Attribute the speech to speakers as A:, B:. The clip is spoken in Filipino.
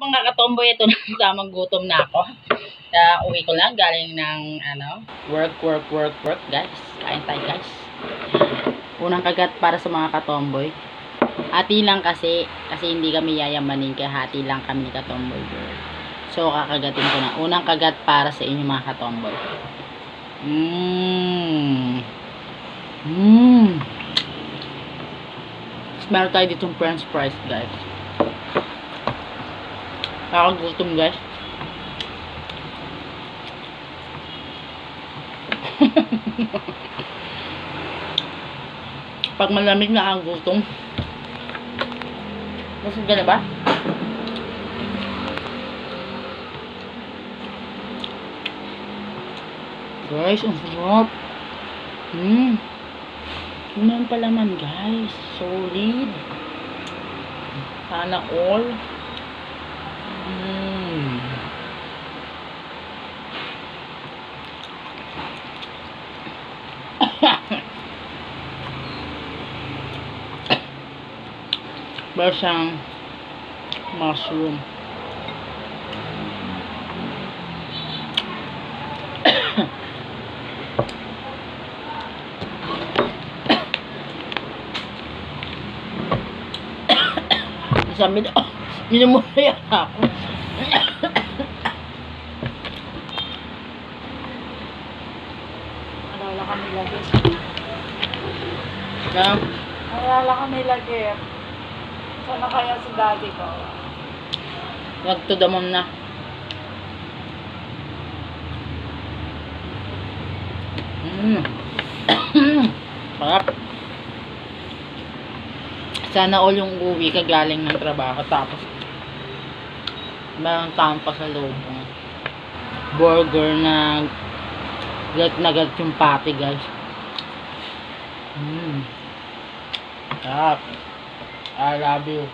A: Mga katomboy, ito na tamang gutom na ako. Uwi ko lang galing ng work guys. Kain tayo guys. Unang kagat para sa mga katomboy. Hati lang kasi hindi kami yayamanin, kaya hati lang kami ni katomboy. So kakagatin ko na. Unang kagat para sa inyo mga katomboy. Meron tayo ditong french fries guys. Nakakagutom guys. Pag malamig na ang gutom. Busog ka na ba? Guys, ang sarap. Yun pa laman guys. Solid. Sana all. Basang mushroom. Sabi na, minumulay ako.
B: Alala kami lagi.
A: Kaya,
B: Alala kami lagi. Sana kaya si daddy ko.
A: wag to the mom na. Sarap. Sana all yung uwi ka galing ng trabaho tapos meron taong pa sa loob ng burger na galit yung patty guys. Sarap. I love you.